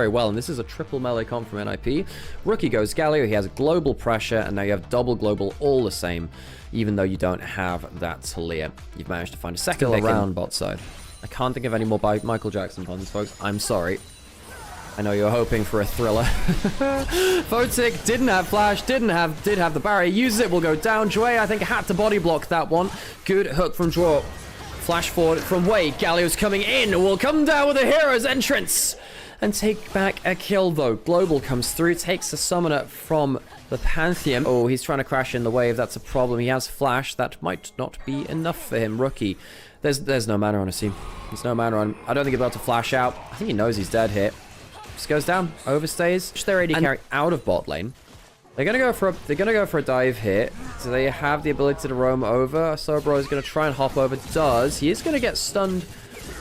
very well, and this is a triple melee comp from NIP. Rookie goes Galio, he has global pressure, and now you have double global all the same, even though you don't have that Talia. You've managed to find a second still around bot side. I can't think of any more Michael Jackson puns, folks. I'm sorry. I know you're hoping for a thriller. Photic didn't have flash, did have the barrier, uses it, will go down. Zhuo, I think, had to body block that one. Good hook from Zhuo. Flash forward from Wei. Galio's coming in, will come down with a hero's entrance. And take back a kill, though. Global comes through, takes the summoner from the Pantheon. Oh, he's trying to crash in the wave. That's a problem. He has flash. That might not be enough for him. Rookie. There's no mana on Assum. There's no mana on him. I don't think he's about to flash out. I think he knows he's dead here. Just goes down. Overstays. Their AD carry out of bot lane. They're gonna go for a dive here. So they have the ability to roam over. Soboro is gonna try and hop over. Does. He is gonna get stunned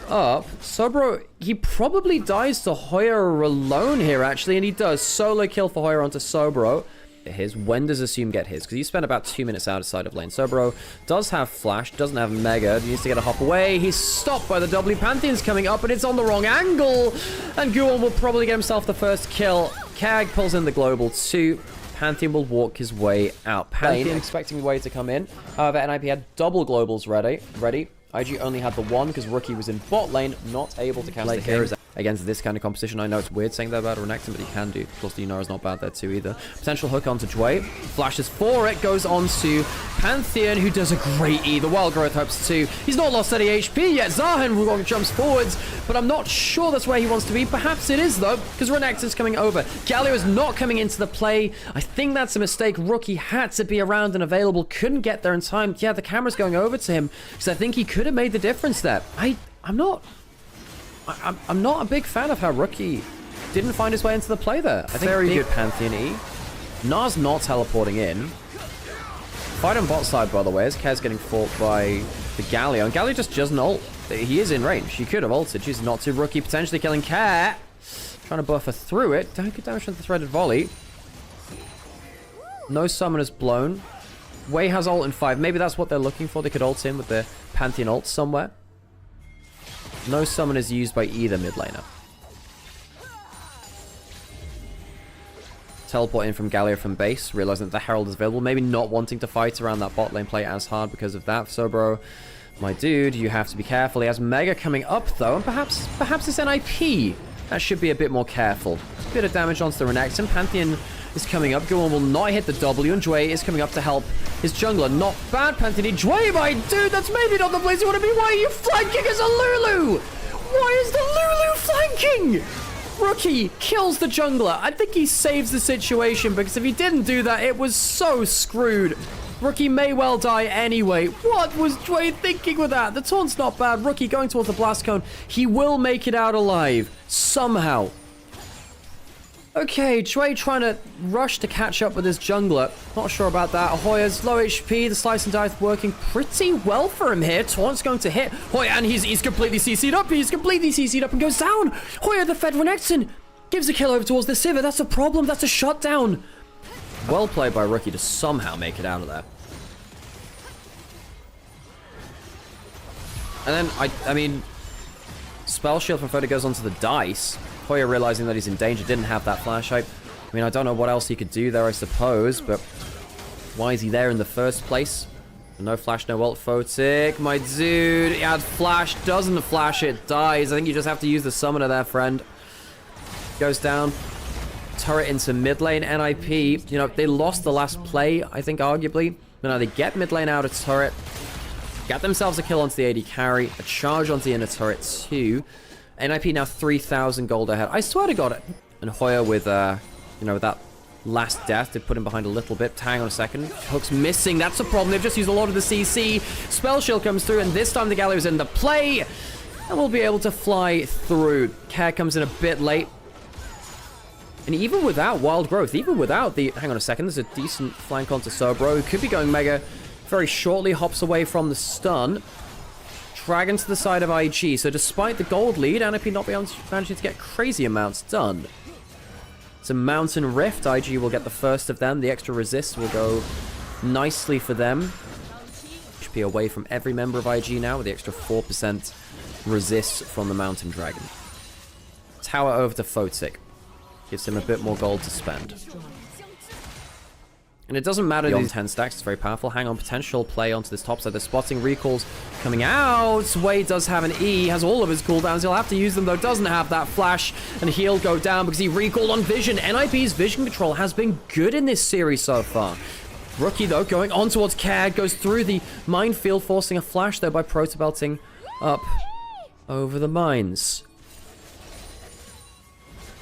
up. Soboro, he probably dies to HOYA alone here, actually, and he does. Solo kill for HOYA onto Soboro. His. When does Assum get his? Because he spent about 2 minutes outside of lane. Soboro does have flash, doesn't have mega, he needs to get a hop away. He's stopped by the W. Pantheon's coming up, but it's on the wrong angle, and Guwon will probably get himself the first kill. Kag pulls in the global too. Pantheon will walk his way out. Pantheon expecting Wei to come in. However, NIP had double globals ready. IG only had the one because Rookie was in bot lane, not able to cast the heroes against this kind of competition. I know it's weird saying that about Renekton, but you can do. Plus, the Yunara's not bad there too either. Potential hook onto Zhuo. Flashes for it, goes on to Pantheon, who does a great E. The Wild Growth hopes too. He's not lost any HP yet. Zahen jumps forwards, but I'm not sure that's where he wants to be. Perhaps it is, though, because Renekton's coming over. Galio is not coming into the play. I think that's a mistake. Rookie had to be around and available. Couldn't get there in time. Yeah, the camera's going over to him, because I think he could have made the difference there. I'm not a big fan of how Rookie didn't find his way into the play there. I think very good Pantheon E. Nars not teleporting in. Fight on bot side, by the way, as Kez getting fought by the Galio. And Galio just doesn't ult. He is in range. He could have ulted. Chooses not to. Rookie potentially killing Care. Trying to buffer through it. Don't get damage from the threaded volley. No summoners blown. Wei has ult in 5. Maybe that's what they're looking for. They could ult in with their Pantheon ult somewhere. No summon is used by either mid laner. Teleport in from Galio from base, realizing that the Herald is available. Maybe not wanting to fight around that bot lane play as hard because of that. Soboro, my dude, you have to be careful. He has Mega coming up, though, and perhaps it's NIP. That should be a bit more careful. A bit of damage onto the Renekton. Pantheon is coming up. Guwon will not hit the W, and Zhuo is coming up to help his jungler. Not bad, Pantheon. Zhuo, my dude, that's maybe not the place you want to be. Why are you flanking as a Lulu? Why is the Lulu flanking? Rookie kills the jungler. I think he saves the situation, because if he didn't do that, it was so screwed. Rookie may well die anyway. What was Zhuo thinking with that? The taunt's not bad. Rookie going towards the blast cone. He will make it out alive. Somehow. Okay, Zhuo trying to rush to catch up with his jungler. Not sure about that. HOYA's low HP. The slice and dice working pretty well for him here. Taunt's going to hit HOYA, and he's completely CC'd up. He's completely CC'd up and goes down. HOYA, the Fed Renekton, gives a kill over towards the Sivir. That's a problem. That's a shutdown. Well played by Rookie to somehow make it out of there. And then, I mean, Spell Shield from Photic goes onto the dice. HOYA realizing that he's in danger, didn't have that flash. I mean, I don't know what else he could do there, I suppose, but why is he there in the first place? No flash, no ult. Photic, my dude, he had flash, doesn't flash, it dies. I think you just have to use the summoner there, friend. Goes down. Turret into mid lane. NIP, you know, they lost the last play, I think, arguably. But now they get mid lane out of turret. Got themselves a kill onto the AD carry. A charge onto the inner turret, too. NIP now 3,000 gold ahead. I swear to God. And HOYA with, you know, with that last death, they put him behind a little bit. Hang on a second. Hook's missing. That's a problem. They've just used a lot of the CC. Spell Shield comes through, and this time the Galio's in the play. And we'll be able to fly through. Care comes in a bit late. And even without Wild Growth, even without the... Hang on a second. There's a decent flank onto Soboro, who could be going Mega very shortly. Hops away from the stun. Dragon to the side of IG. So despite the gold lead, NIP not managing to get crazy amounts done. It's a Mountain Rift. IG will get the first of them. The extra resist will go nicely for them. HP away from every member of IG now with the extra 4% resist from the Mountain Dragon. Tower over to Photic. Gives him a bit more gold to spend. And it doesn't matter these 10 stacks, it's very powerful. Hang on, potential play onto this top side. They're spotting recalls coming out. Wei does have an E, has all of his cooldowns. He'll have to use them though, doesn't have that flash. And he'll go down because he recalled on vision. NIP's vision control has been good in this series so far. Rookie though, going on towards Cad, goes through the minefield, forcing a flash though by protobelting up over the mines.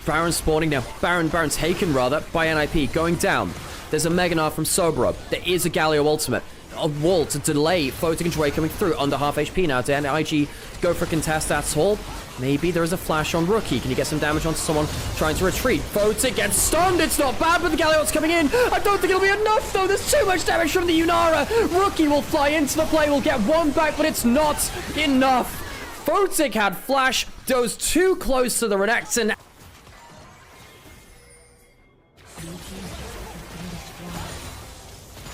Baron spawning now. Baron taken rather by NIP, going down. There's a Meganar from Soboro. There is a Galio ultimate. A wall to delay Photic and Zhuo coming through. Under half HP now. Did IG go for a contest at all? Maybe there is a flash on Rookie. Can you get some damage onto someone trying to retreat? Photic gets stunned. It's not bad, but the Galio's coming in. I don't think it'll be enough, though. There's too much damage from the Unara. Rookie will fly into the play. We'll get one back, but it's not enough. Photic had flash. Goes too close to the Renekton.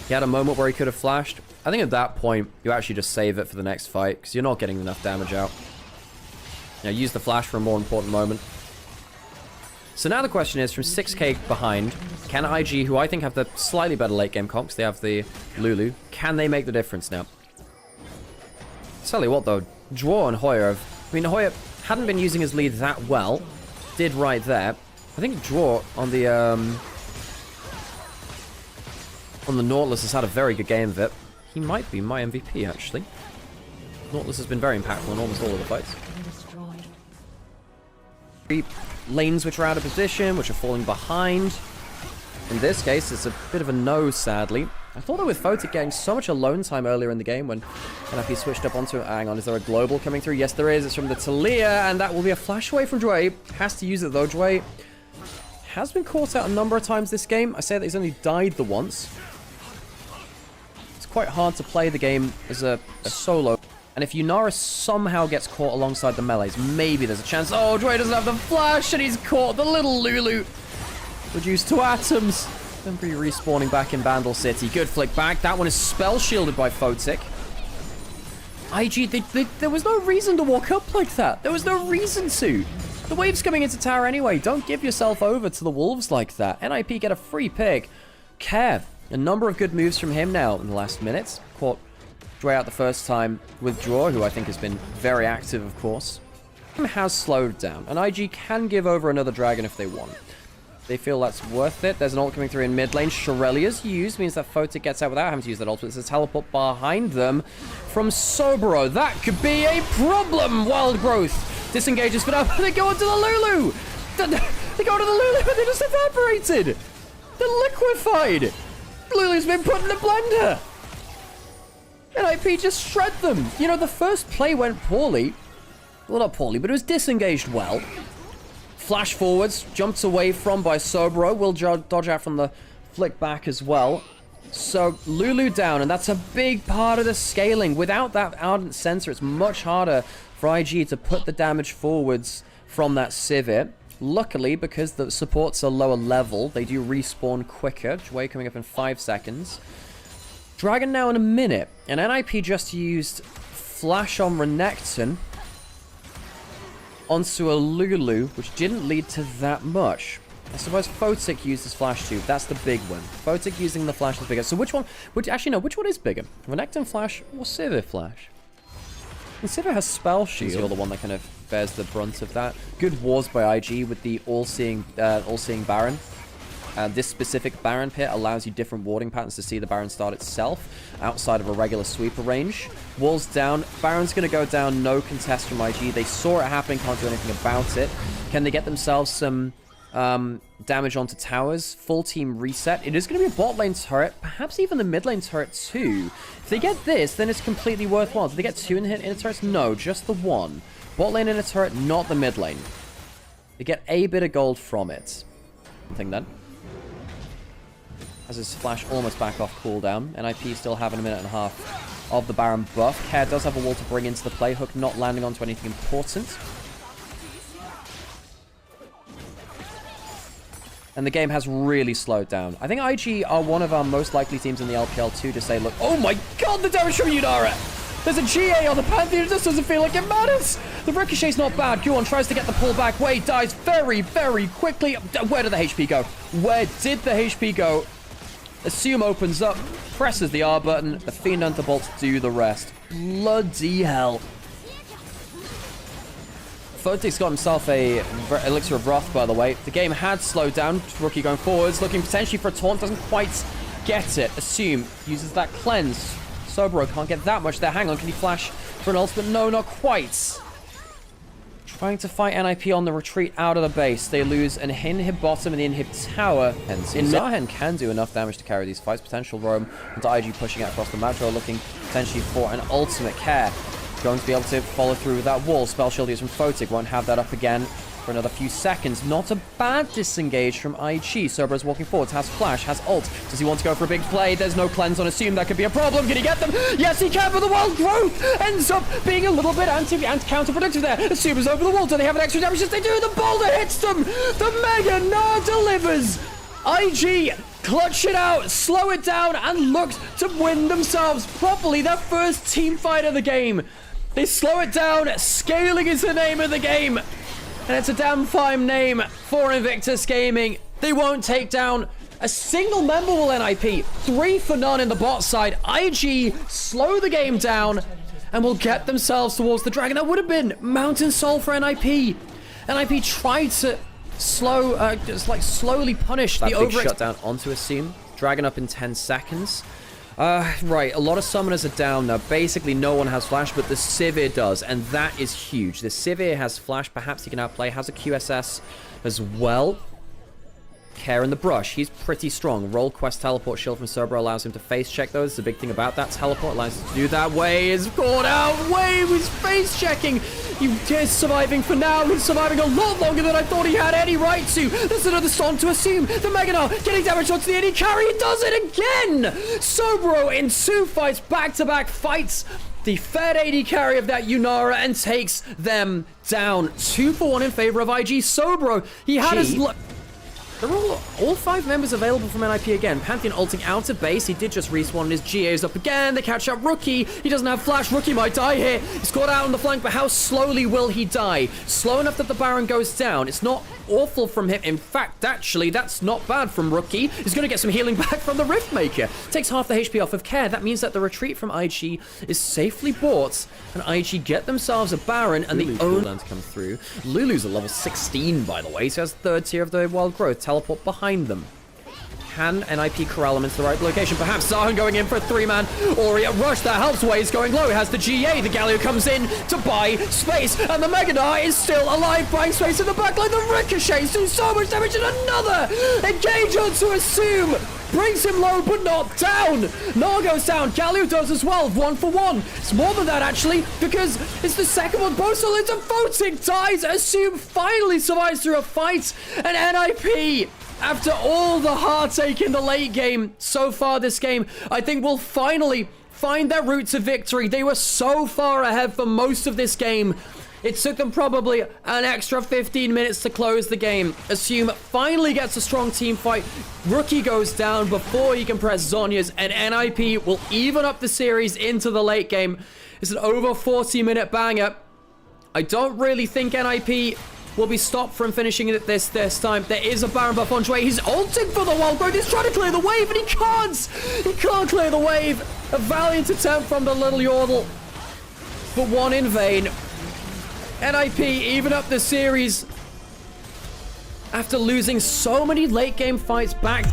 He had a moment where he could have flashed. I think at that point, you actually just save it for the next fight, because you're not getting enough damage out. You know, use the flash for a more important moment. So now the question is, from 6k behind, can IG, who I think have the slightly better late game comps, they have the Lulu, can they make the difference now? Tell you what though, Zhuo and HOYA have, I mean, HOYA hadn't been using his lead that well, did right there. I think Zhuo on the Nautilus has had a very good game of it. He might be my MVP, actually. Nautilus has been very impactful in almost all of the fights. 3 lanes which are out of position, which are falling behind. In this case, it's a bit of a no, sadly. I thought that with Photic getting so much alone time earlier in the game when NFP switched up onto it. Hang on, is there a global coming through? Yes, there is. It's from the Talia, and that will be a flash away from Zhuo. Has to use it, though. Zhuo has been caught out a number of times this game. I say that he's only died the once. Quite hard to play the game as a solo. And if Unara somehow gets caught alongside the melees, maybe there's a chance. Oh, Zhuo doesn't have the flash, and he's caught the little Lulu. Reduced to atoms. Then respawning back in Bandle City. Good flick back. That one is spell shielded by Photic. IG, there was no reason to walk up like that. There was no reason to. The wave's coming into tower anyway. Don't give yourself over to the wolves like that. NIP get a free pick. Kev. A number of good moves from him now in the last minutes. Caught Zhuo out the first time with Zhuo, who I think has been very active, of course. Has slowed down, and IG can give over another dragon if they want. They feel that's worth it. There's an ult coming through in mid lane. Shirelia's used, means that Photic gets out without having to use that ult. It's a teleport behind them from Soboro. That could be a problem. Wild growth disengages for now. They go onto the Lulu. They go to the Lulu, but they just evaporated. They're liquefied. Lulu's been put in the blender. NIP just shred them. You know, the first play went poorly. Well, not poorly, but it was disengaged well. Flash forwards, jumped away from by Soboro. Will dodge out from the flick back as well. So, Lulu down, and that's a big part of the scaling. Without that Ardent Sensor, it's much harder for IG to put the damage forwards from that Sivir. Luckily, because the supports are lower level, they do respawn quicker. Zhuo coming up in 5 seconds. Dragon now in a minute. And NIP just used Flash on Renekton onto a Lulu, which didn't lead to that much. I suppose Photic used his Flash too. That's the big one. Photic using the Flash is bigger. So which one? Actually, no. Which one is bigger? Renekton Flash or Sivir Flash? And Sivir has Spell Shield. You're the one that kind of bears the brunt of that. Good wars by IG with the all-seeing Baron. This specific Baron pit allows you different warding patterns to see the Baron start itself outside of a regular sweeper range. Walls down. Baron's going to go down. No contest from IG. They saw it happening. Can't do anything about it. Can they get themselves some damage onto towers? Full team reset. It is going to be a bot lane turret. Perhaps even the mid lane turret too. If they get this, then it's completely worthwhile. Did they get 2 in turrets? No, just the 1. Bot lane in a turret, not the mid lane. They get a bit of gold from it. Something then. As his flash almost back off cooldown. NIP still having a minute and a half of the Baron buff. Care does have a wall to bring into the play. Hook not landing onto anything important. And the game has really slowed down. I think IG are one of our most likely teams in the LPL too to say, look, oh my god, the damage from Unara! There's a GA on the Pantheon, it just doesn't feel like it matters! The ricochet's not bad. Guwon tries to get the pull back. Wade dies very, very quickly. Where did the HP go? Where did the HP go? Assum opens up, presses the R button. The Fiend Thunderbolts do the rest. Bloody hell. Photic's got himself a Elixir of Wrath, by the way. The game had slowed down. Rookie going forwards, looking potentially for a taunt. Doesn't quite get it. Assum uses that cleanse. Soboro can't get that much there. Hang on, can he flash for an ultimate? No, not quite. Trying to fight NIP on the retreat out of the base. They lose an inhib bottom and the inhib tower. And Zahen can do enough damage to carry these fights. Potential roam and IG pushing out across the map. Zhuo looking potentially for an ultimate care. Going to be able to follow through with that wall. Spell shield is from Photic. Won't have that up again for another few seconds. Not a bad disengage from IG. Soboro's walking forwards. Has flash. Has ult. Does he want to go for a big play? There's no cleanse on Assum. That could be a problem. Can he get them? Yes, he can. But the wild growth ends up being a little bit counterproductive there. Assum is over the wall. Do they have an extra damage? Yes, they do. The boulder hits them. The Mega Gnar delivers. IG clutch it out, slow it down, and look to win themselves properly their first team fight of the game. They slow it down. Scaling is the name of the game. And it's a damn fine name for Invictus Gaming. They won't take down a single member will NIP. 3 for none in the bot side. IG slow the game down and will get themselves towards the dragon. That would have been Mountain Soul for NIP. NIP tried to slowly punish the over shutdown onto Assum. Dragon up in 10 seconds. Right, a lot of summoners are down now. Basically, no one has flash, but the Sivir does, and that is huge. The Sivir has flash, perhaps he can outplay, has a QSS as well. Care in the brush, he's pretty strong. Roll quest teleport shield from Soboro allows him to face check those. It's a big thing about that teleport, allows him to do that. Wei is caught out. Wei was face checking. He's surviving for now. He's surviving a lot longer than I thought he had any right to. There's another storm to Assum. The Mega Gnar getting damage onto the AD carry. He does it again. Soboro in 2 fights, back-to-back fights. The Fed AD carry of that Yunara and takes them down. 2 for 1 in favor of IG. Soboro, he had his... They're all 5 members available from NIP again. Pantheon ulting out of base. He did just respawn and his GA is up again. They catch up Rookie. He doesn't have flash. Rookie might die here. He's caught out on the flank, but how slowly will he die? Slow enough that the Baron goes down. It's not awful from him. In fact, actually, that's not bad from Rookie. He's going to get some healing back from the Riftmaker. Takes half the HP off of Care. That means that the retreat from IG is safely bought, and IG get themselves a Baron, and the cooldown to come through. Lulu's at level 16, by the way, so has 3rd tier of the Wild Growth. Teleport behind them. Can NIP corral him into the right location? Perhaps Zahen going in for a 3-man Aurea rush. That helps. Wei is going low. He has the GA. The Galio comes in to buy space. And the Mega Gnar is still alive, buying space in the backline. The ricochets do so much damage. And another engage onto Assum. Brings him low, but not down. Gnar goes down. Galio does as well. 1 for 1. It's more than that, actually, because it's the second one. Boastal into Photic dies. Assum finally survives through a fight. And NIP, after all the heartache in the late game so far this game, I think will finally find their route to victory. They were so far ahead for most of this game. It took them probably an extra 15 minutes to close the game. Assum finally gets a strong team fight. Rookie goes down before he can press Zhonya's, and NIP will even up the series into the late game. It's an over 40-minute banger. I don't really think NIP will be stopped from finishing it this time. There is a Baron buff on Zhuo. He's ulting for the wild growth. He's trying to clear the wave, and he can't. He can't clear the wave. A valiant attempt from the little Yordle, but one in vain. NIP even up the series after losing so many late game fights back.